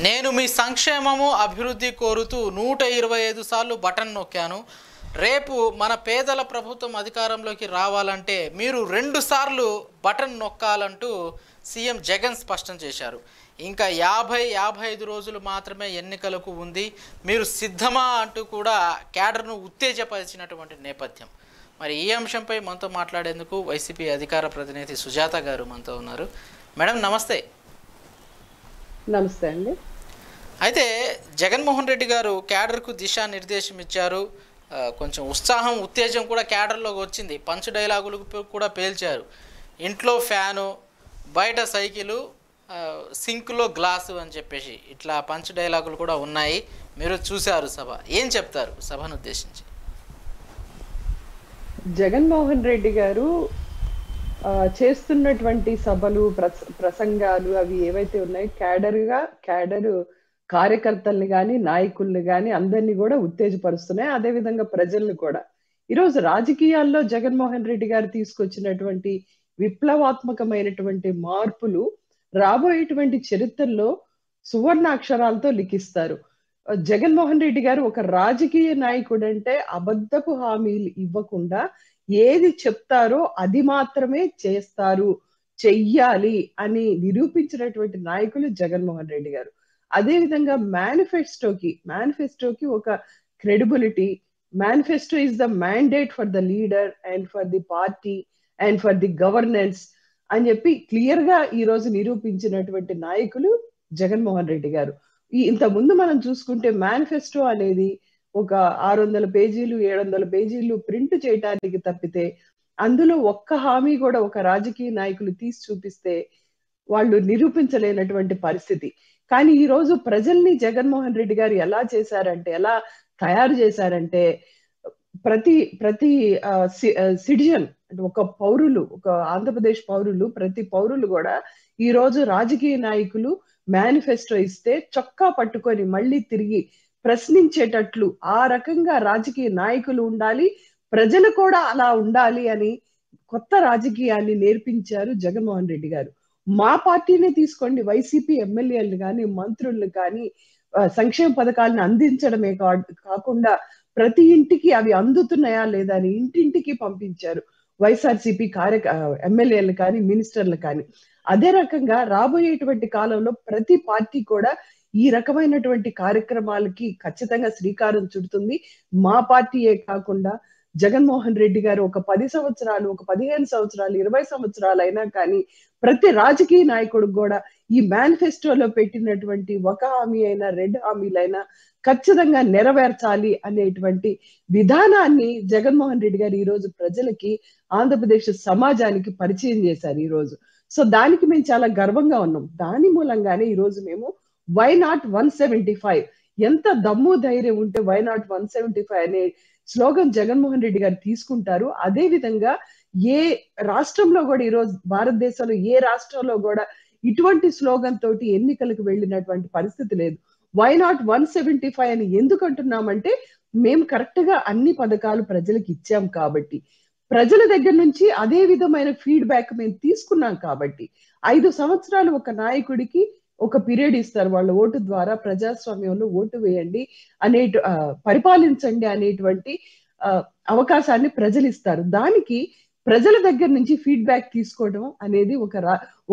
నేను మీ సంక్షేమము అభివృద్ధి కోరుతూ 125 సార్లు బటన్ నొక్కాను. రేపు మన పేదల ప్రభుత్వం అధికారంలోకి రావాలంటే మీరు 2 సార్లు బటన్ నొక్కాలంటూ సీఎం జగన్ స్పష్టం చేశారు. ఇంకా 50-55 రోజులు మాత్రమే ఎన్నికలకు ఉంది, మీరు సిద్ధమా అంటూ కూడా క్యాడర్ను ఉత్తేజపరిచినటువంటి నేపథ్యం. మరి ఈ అంశంపై మనతో మాట్లాడేందుకు వైసీపీ అధికార ప్రతినిధి సుజాత గారు మనతో ఉన్నారు. మేడం నమస్తే. నమస్తే అండి. అయితే జగన్మోహన్ రెడ్డి గారు క్యాడర్కు దిశానిర్దేశం ఇచ్చారు. కొంచెం ఉత్సాహం ఉత్తేజం కూడా క్యాడర్లోకి వచ్చింది. పంచ్ డైలాగులు కూడా పేల్చారు. ఇంట్లో ఫ్యాను, బయట సైకిలు, సింక్లో గ్లాసు అని చెప్పేసి ఇట్లా పంచ్ డైలాగులు కూడా ఉన్నాయి. మీరు చూశారు సభ, ఏం చెప్తారు సభను ఉద్దేశించి? జగన్మోహన్ రెడ్డి గారు చేస్తున్నటువంటి సభలు, ప్రసంగాలు అవి ఏవైతే ఉన్నాయో క్యాడరు కార్యకర్తల్ని కానీ నాయకుల్ని కానీ అందరినీ కూడా ఉత్తేజపరుస్తున్నాయి. అదేవిధంగా ప్రజల్ని కూడా. ఈరోజు రాజకీయాల్లో జగన్మోహన్ రెడ్డి గారు తీసుకొచ్చినటువంటి విప్లవాత్మకమైనటువంటి మార్పులు రాబోయేటువంటి చరిత్రలో సువర్ణాక్షరాలతో లిఖిస్తారు. జగన్మోహన్ రెడ్డి గారు ఒక రాజకీయ నాయకుడు అంటే అబద్ధపు హామీలు ఇవ్వకుండా ఏది చెప్తారో అది మాత్రమే చేస్తారు, చెయ్యాలి అని నిరూపించినటువంటి నాయకులు జగన్మోహన్ రెడ్డి గారు. అదేవిధంగా మేనిఫెస్టోకి ఒక credibility. Manifesto is the mandate for the leader and for the party and for the governance అని చెప్పి క్లియర్ గా ఈ రోజు నిరూపించినటువంటి నాయకులు జగన్మోహన్ రెడ్డి గారు. ఇంత ముందు మనం చూసుకుంటే మేనిఫెస్టో అనేది ఒక 600 పేజీలు 700 పేజీలు ప్రింట్ చేయడానికి తప్పితే అందులో ఒక్క హామీ కూడా ఒక రాజకీయ నాయకులు తీసి చూపిస్తే వాళ్ళు నిరూపించలేనటువంటి పరిస్థితి. కానీ ఈ రోజు ప్రజల్ని జగన్మోహన్ రెడ్డి గారు ఎలా తయారు చేశారంటే ప్రతి సిటిజన్ అంటే ఒక ఆంధ్రప్రదేశ్ పౌరులు, ప్రతి పౌరులు కూడా ఈ రోజు రాజకీయ నాయకులు మేనిఫెస్టో ఇస్తే చొక్కా పట్టుకొని మళ్ళీ తిరిగి ప్రశ్నించేటట్లు ఆ రకంగా రాజకీయ నాయకులు ఉండాలి, ప్రజలు కూడా అలా ఉండాలి అని కొత్త రాజకీయాన్ని నేర్పించారు జగన్మోహన్ రెడ్డి గారు. మా పార్టీనే తీసుకోండి, వైసీపీ ఎమ్మెల్యేలు కానీ మంత్రులు కానీ సంక్షేమ పథకాలను అందించడమే కాకుండా ప్రతి ఇంటికి అవి అందుతున్నాయా లేదా అని ఇంటింటికి పంపించారు వైఎస్ఆర్సీపీ ఎమ్మెల్యేలు కానీ మినిస్టర్లు కానీ. అదే రకంగా రాబోయేటువంటి కాలంలో ప్రతి పార్టీ కూడా ఈ రకమైనటువంటి కార్యక్రమాలకి ఖచ్చితంగా శ్రీకారం చుడుతుంది. మా పార్టీయే కాకుండా జగన్మోహన్ రెడ్డి గారు ఒక 10 సంవత్సరాలు, ఒక 15 సంవత్సరాలు, 20 సంవత్సరాలు అయినా కానీ ప్రతి రాజకీయ నాయకుడు కూడా ఈ మేనిఫెస్టోలో పెట్టినటువంటి ఒక హామీ అయినా 2 హామీలైనా ఖచ్చితంగా నెరవేర్చాలి అనేటువంటి విధానాన్ని జగన్మోహన్ రెడ్డి గారు ఈ రోజు ప్రజలకి, ఆంధ్రప్రదేశ్ సమాజానికి పరిచయం చేశారు ఈ రోజు. సో దానికి మేము చాలా గర్వంగా ఉన్నాం. దాని మూలంగానే ఈ రోజు మేము వై నాట్ 175, ఎంత దమ్ము ధైర్యం ఉంటే వై నాట్ 175 అనే స్లోగన్ జగన్మోహన్ రెడ్డి గారు తీసుకుంటారు. అదే విధంగా ఏ రాష్ట్రంలో కూడా ఈరోజు భారతదేశంలో ఏ రాష్ట్రంలో కూడా ఇటువంటి స్లోగన్ తోటి ఎన్నికలకు వెళ్ళినటువంటి పరిస్థితి లేదు. వై నాట్ 175 అని ఎందుకు అంటున్నామంటే మేము కరెక్ట్ గా అన్ని పథకాలు ప్రజలకు ఇచ్చాం కాబట్టి, ప్రజల దగ్గర నుంచి అదే విధమైన ఫీడ్బ్యాక్ మేము తీసుకున్నాం కాబట్టి 5 సంవత్సరాలు ఒక నాయకుడికి ఒక పీరియడ్ ఇస్తారు. వాళ్ళ ఓటు ద్వారా ప్రజాస్వామ్యంలో ఓటు వేయండి పరిపాలించండి అనేటువంటి అవకాశాన్ని ప్రజలు ఇస్తారు. దానికి ప్రజల దగ్గర నుంచి ఫీడ్బ్యాక్ తీసుకోవడం అనేది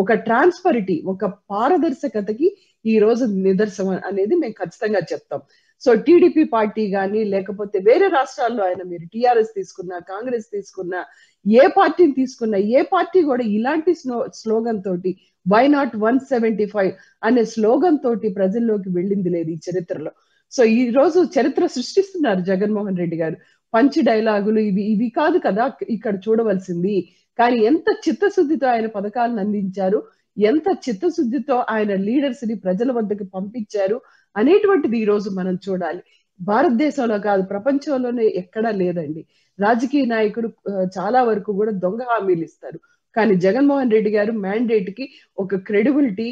ఒక ట్రాన్స్పరిటీ, ఒక పారదర్శకతకి ఈ రోజు నిదర్శనం అనేది మేము ఖచ్చితంగా చెప్తాం. సో టీడీపీ పార్టీ కానీ లేకపోతే వేరే రాష్ట్రాల్లో ఆయన మీరు టీఆర్ఎస్ తీసుకున్నా, కాంగ్రెస్ తీసుకున్నా, ఏ పార్టీని తీసుకున్నా, ఏ పార్టీ కూడా ఇలాంటి స్లోగన్ తోటి వై నాట్ 175 అనే స్లోగన్ తోటి ప్రజల్లోకి వెళ్ళింది లేదు ఈ చరిత్రలో. సో ఈ రోజు చరిత్ర సృష్టిస్తున్నారు జగన్మోహన్ రెడ్డి గారు. పంచ్ డైలాగులు ఇవి కాదు కదా ఇక్కడ చూడవలసింది, కానీ ఎంత చిత్తశుద్ధితో ఆయన పథకాలను అందించారు, ఎంత చిత్తశుద్ధితో ఆయన లీడర్స్ ని ప్రజల వద్దకు పంపించారు అనేటువంటిది ఈ రోజు మనం చూడాలి. భారతదేశంలో కాదు ప్రపంచంలోనే ఎక్కడా లేదండి. రాజకీయ నాయకుడు చాలా వరకు కూడా దొంగ హామీలు ఇస్తారు. కానీ జగన్మోహన్ రెడ్డి గారు మ్యాండేట్ కి ఒక క్రెడిబిలిటీ,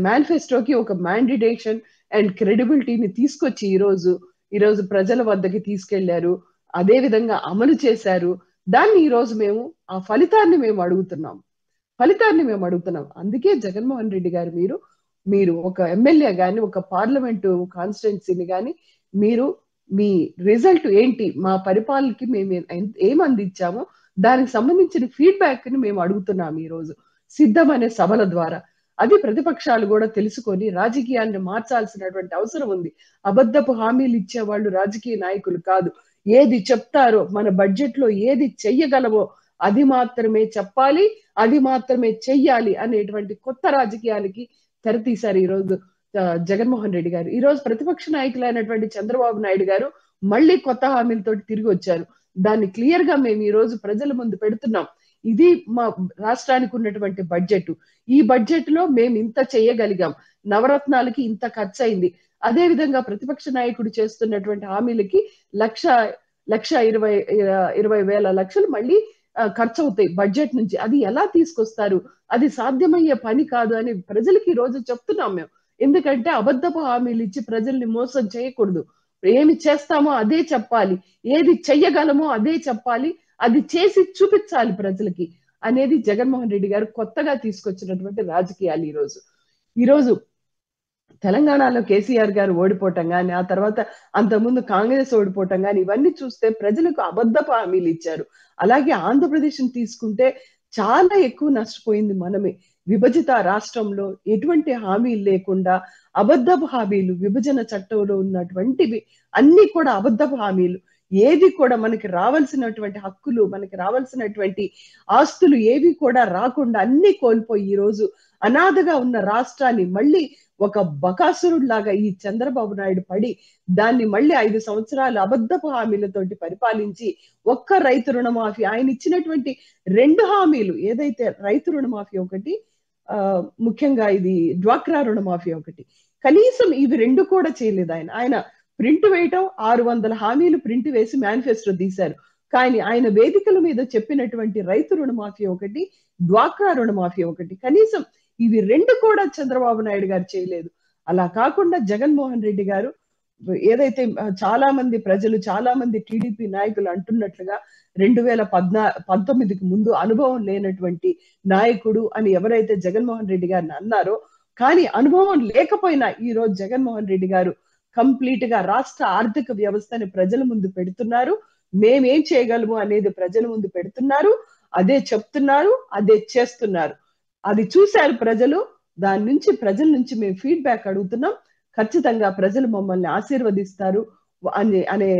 మేనిఫెస్టోకి ఒక మ్యాండిడేషన్ అండ్ క్రెడిబిలిటీని తీసుకొచ్చి ఈ రోజు ప్రజల వద్దకి తీసుకెళ్లారు. అదే విధంగా అమలు చేశారు. దాన్ని ఈ రోజు మేము ఆ ఫలితాన్ని మేము అడుగుతున్నాం. అందుకే జగన్మోహన్ రెడ్డి గారు మీరు మీరు ఒక ఎమ్మెల్యే గాని, ఒక పార్లమెంటు కాన్స్టిట్యున్సీని గాని మీరు మీ రిజల్ట్ ఏంటి? మా పరిపాలనకి మేము ఏం అందించామో దానికి సంబంధించిన ఫీడ్‌బ్యాక్‌ని మేము అడుగుతున్నాం ఈరోజు. సిద్ధమనే సభల ద్వారా. అది ప్రతిపక్షాలు గూడా తెలుసుకొని రాజకీయాన్ని మార్చాల్సినటువంటి అవసరం ఉంది. అబద్ధపు హామీలు ఇచ్చేవాళ్ళు రాజకీయ నాయకులు కాదు. ఏది చెప్తారో మన బడ్జెట్‌లో ఏది చెయ్యగలమో అది మాత్రమే చెప్పాలి. అది మాత్రమే చెయ్యాలి అనేటువంటి కొత్త రాజకీయాలకి తెరతీశారు ఈరోజు జగన్మోహన్ రెడ్డి గారు. ఈరోజు ప్రతిపక్ష నాయకులైనటువంటి చంద్రబాబు నాయుడు గారు మళ్ళీ కొత్త హామీలతోటి తిరిగొచ్చారు. దాన్ని క్లియర్‌గా మేము ఈరోజు ప్రజల ముందు పెడుతున్నాం. ఇది మా రాష్ట్రానికి ఉన్నటువంటి బడ్జెట్. ఈ బడ్జెట్‌లో మేము ఇంత చేయగలిగాం. నవరత్నాలకి ఇంత ఖర్చయింది. అదే విధంగా ప్రతిపక్ష నాయకుడు చేస్తున్నటువంటి హామీలకి లక్ష లక్ష 20,000 లక్షలు మళ్ళీ ఖర్చవుతాయి బడ్జెట్ నుంచి. అది ఎలా తీసుకొస్తారు? అది సాధ్యమయ్యే పని కాదు అని ప్రజలకి ఈ రోజు చెప్తున్నాం మేము. ఎందుకంటే అబద్ధపు హామీలు ఇచ్చి ప్రజల్ని మోసం చేయకూడదు. ఏమి చేస్తామో అదే చెప్పాలి. ఏది చెయ్యగలమో అదే చెప్పాలి. అది చేసి చూపించాలి ప్రజలకి అనేది జగన్మోహన్ రెడ్డి గారు కొత్తగా తీసుకొచ్చినటువంటి రాజకీయాలు ఈరోజు. ఈరోజు తెలంగాణలో కేసీఆర్ గారు ఓడిపోవటం గాని, ఆ తర్వాత అంతకుముందు కాంగ్రెస్ ఓడిపోవటం గాని, ఇవన్నీ చూస్తే ప్రజలకు అబద్ధపు హామీలు ఇచ్చారు. అలాగే ఆంధ్రప్రదేశ్‌ని తీసుకుంటే చాలా ఎక్కువ నష్టపోయింది మనమే. విభజిత రాష్ట్రంలో ఎటువంటి హామీలు లేకుండా అబద్ధపు హామీలు, విభజన చట్టంలో ఉన్నటువంటివి అన్నీ కూడా అబద్ధపు హామీలు. ఏది కూడా మనకి రావాల్సినటువంటి హక్కులు, మనకి రావాల్సినటువంటి ఆస్తులు ఏవి కూడా రాకుండా అన్నీ కోల్పోయి ఈరోజు అనాథగా ఉన్న రాష్ట్రాన్ని మళ్ళీ ఒక బకాసురుడిలాగా ఈ చంద్రబాబు నాయుడు పడి దాన్ని మళ్ళీ 5 సంవత్సరాలు అబద్ధపు హామీలతోటి పరిపాలించి ఒక్క రైతు రుణమాఫీ ఆయన ఇచ్చినటువంటి 2 హామీలు ఏదైతే రైతు రుణమాఫీ ఒకటి ముఖ్యంగా ఇది డ్వాక్రా రుణమాఫీ ఒకటి. కనీసం ఇవి 2 కూడా చేయలేదు ఆయన. ఆయన ప్రింట్ వేయటం 600 హామీలు ప్రింట్ వేసి మేనిఫెస్టో తీశారు. కానీ ఆయన వేదికల మీద చెప్పినటువంటి రైతు రుణమాఫీ ఒకటి, డ్వాక్రా రుణమాఫీ ఒకటి. కనీసం ఇవి 2 కూడా చంద్రబాబు నాయుడు గారు చేయలేదు. అలా కాకుండా జగన్మోహన్ రెడ్డి గారు ఏదైతే చాలా మంది ప్రజలు, చాలా మంది టీడీపీ నాయకులు అంటున్నట్లుగా 2019కి ముందు అనుభవం లేనటువంటి నాయకుడు అని ఎవరైతే జగన్మోహన్ రెడ్డి గారిని అన్నారో, కానీ అనుభవం లేకపోయినా ఈరోజు జగన్మోహన్ రెడ్డి గారు కంప్లీట్ గా రాష్ట్ర ఆర్థిక వ్యవస్థని ప్రజల ముందు పెడుతున్నారు. మేమేం చేయగలము అనేది ప్రజల ముందు పెడుతున్నారు. అదే చెప్తున్నారు, అదే చేస్తున్నారు. అది చూశారు ప్రజలు. దాని నుంచి ప్రజల నుంచి మేము ఫీడ్‌బ్యాక్ అడుగుతున్నాం. ఖచ్చితంగా ప్రజలు మమ్మల్ని ఆశీర్వదిస్తారు అనే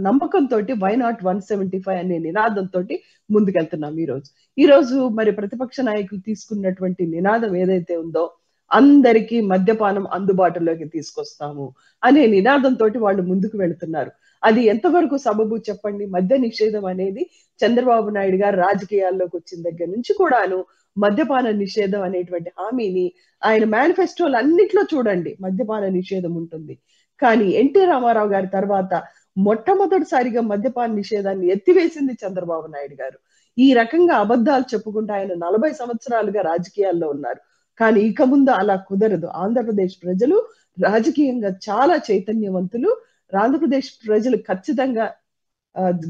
నమ్మకంతోటి వై నాట్ 175 అనే నినాదంతోటి ముందుకెళ్తున్నాం ఈరోజు. ఈరోజు మరి ప్రతిపక్ష నాయకులు తీసుకున్నటువంటి నినాదం ఏదైతే ఉందో అందరికీ మద్యపానం అందుబాటులోకి తీసుకొస్తాము అనే నినాదంతోటి వాళ్ళు ముందుకు వెళుతున్నారు. అది ఎంతవరకు సబబు చెప్పండి? మద్య నిషేధం అనేది చంద్రబాబు నాయుడు గారు రాజకీయాల్లోకి వచ్చిన దగ్గర నుంచి కూడాను మద్యపాన నిషేధం అనేటువంటి హామీని ఆయన మేనిఫెస్టోలు అన్నిట్లో చూడండి మద్యపాన నిషేధం ఉంటుంది. కానీ ఎన్టీ రామారావు గారి తర్వాత మొట్టమొదటిసారిగా మద్యపాన నిషేధాన్ని ఎత్తివేసింది చంద్రబాబు నాయుడు గారు. ఈ రకంగా అబద్ధాలు చెప్పుకుంటూ ఆయన 40 సంవత్సరాలుగా రాజకీయాల్లో ఉన్నారు. కానీ ఇక ముందు అలా కుదరదు. ఆంధ్రప్రదేశ్ ప్రజలు రాజకీయంగా చాలా చైతన్యవంతులు. ఆంధ్రప్రదేశ్ ప్రజలు ఖచ్చితంగా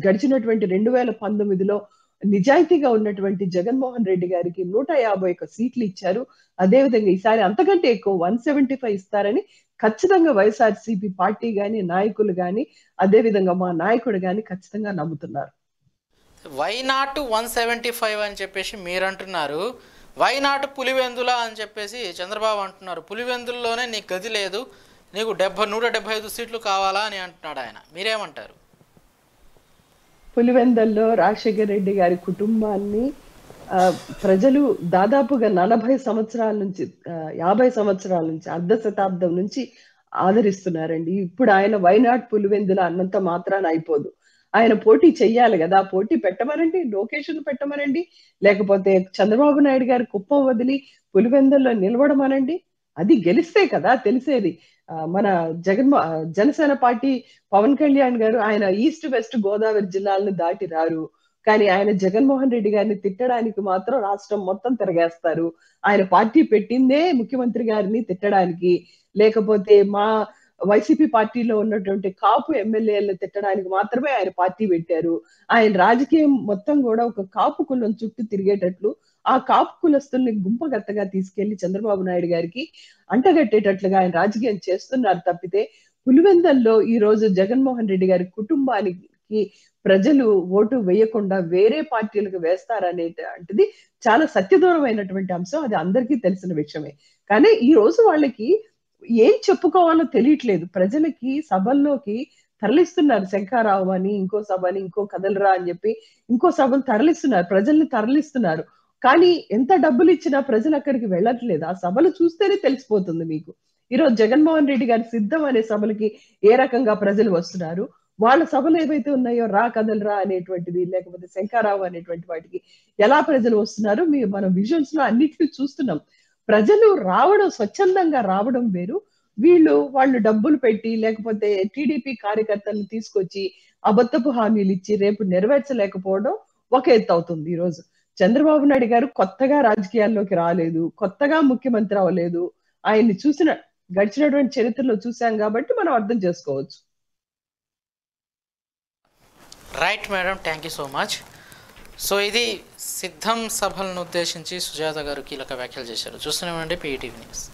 గడిచినటువంటి 2019లో నిజాయితీగా ఉన్నటువంటి జగన్మోహన్ రెడ్డి గారికి 151 సీట్లు ఇచ్చారు. అదేవిధంగా ఈసారి అంతకంటే ఎక్కువ 175 ఇస్తారని ఖచ్చితంగా వైఎస్ఆర్సీపీ పార్టీ గాని, నాయకులు గాని, అదేవిధంగా మా నాయకుడు గాని ఖచ్చితంగా నమ్ముతున్నారు. వై నాట్ 175 అని చెప్పేసి మీరు అంటున్నారు. వై నాట్ పులివెందుల అని చెప్పేసి చంద్రబాబు అంటున్నారు. పులివెందుల్లోనే నీకు గది లేదు, నీకు 175 సీట్లు కావాలా అని అంటున్నాడు ఆయన. మీరేమంటారు? పులివెందుల్లో రాజశేఖర రెడ్డి గారి కుటుంబాన్ని ప్రజలు దాదాపుగా 40 సంవత్సరాల నుంచి 50 సంవత్సరాల నుంచి అర్ధ శతాబ్దం నుంచి ఆదరిస్తున్నారండి. ఇప్పుడు ఆయన వైనాడ్ పులివెందుల అన్నంత మాత్రాన అయిపోదు. ఆయన పోటీ చెయ్యాలి కదా. పోటీ పెట్టమనండి, లోకేషన్ పెట్టమనండి, లేకపోతే చంద్రబాబు నాయుడు గారి కుప్పం వదిలి పులివెందుల్లో నిలవడమనండి. అది గెలిస్తే కదా తెలిసేది. మన జనసేన పార్టీ పవన్ కళ్యాణ్ గారు ఆయన ఈస్ట్ వెస్ట్ గోదావరి జిల్లాలను దాటి రారు. కానీ ఆయన జగన్మోహన్ రెడ్డి గారిని తిట్టడానికి మాత్రం రాష్ట్రం మొత్తం తిరగేస్తారు. ఆయన పార్టీ పెట్టిందే ముఖ్యమంత్రి గారిని తిట్టడానికి, లేకపోతే మా వైసీపీ పార్టీలో ఉన్నటువంటి కాపు ఎమ్మెల్యేలను తిట్టడానికి మాత్రమే ఆయన పార్టీ పెట్టారు. ఆయన రాజకీయం మొత్తం కూడా ఒక కాపు కులం చుట్టూ తిరిగేటట్లు ఆ కాపు కులస్తుల్ని గుంపగత్తగా తీసుకెళ్లి చంద్రబాబు నాయుడు గారికి అంటగట్టేటట్లుగా ఆయన రాజకీయం చేస్తున్నారు తప్పితే, పులివెందల్లో ఈ రోజు జగన్మోహన్ రెడ్డి గారి కుటుంబానికి ప్రజలు ఓటు వేయకుండా వేరే పార్టీలకు వేస్తారనేటువంటిది చాలా సత్యదూరమైనటువంటి అంశం. అది అందరికీ తెలిసిన విషయమే. కానీ ఈ రోజు వాళ్ళకి ఏం చెప్పుకోవాలో తెలియట్లేదు. ప్రజలకి సభల్లోకి తరలిస్తున్నారు. శంఖారావం అని, ఇంకో సభ అని, ఇంకో కదలరా అని చెప్పి ఇంకో సభను తరలిస్తున్నారు. ప్రజల్ని తరలిస్తున్నారు. కానీ ఎంత డబ్బులు ఇచ్చినా ప్రజలు అక్కడికి వెళ్ళట్లేదు. ఆ సభలు చూస్తేనే తెలిసిపోతుంది మీకు. ఈరోజు జగన్మోహన్ రెడ్డి గారి సిద్ధం అనే సభలకి ఏ రకంగా ప్రజలు వస్తున్నారు, వాళ్ళ సభలు ఏవైతే ఉన్నాయో రా కదలరా అనేటువంటిది, లేకపోతే శంఖారావు అనేటువంటి వాటికి ఎలా ప్రజలు వస్తున్నారు మనం విజువల్స్ లో అన్నిటిని చూస్తున్నాం. ప్రజలు రావడం, స్వచ్ఛందంగా రావడం వేరు. వాళ్ళు డబ్బులు పెట్టి లేకపోతే టీడీపీ కార్యకర్తలను తీసుకొచ్చి అబద్ధపు హామీలు ఇచ్చి రేపు నెరవేర్చలేకపోవడం ఒక ఎత్తు అవుతుంది. ఈ రోజు చంద్రబాబు నాయుడు గారు కొత్తగా రాజకీయాల్లోకి రాలేదు, కొత్తగా ముఖ్యమంత్రి అవ్వలేదు. ఆయన్ని గడిచినటువంటి చరిత్రలో చూసాం కాబట్టి మనం అర్థం చేసుకోవచ్చు. Right madam, thank you so much. So ఇది సిద్ధం సభలను ఉద్దేశించి సుజాత గారు కీలక వ్యాఖ్యలు చేశారు. చూస్తున్నామండి PETV న్యూస్.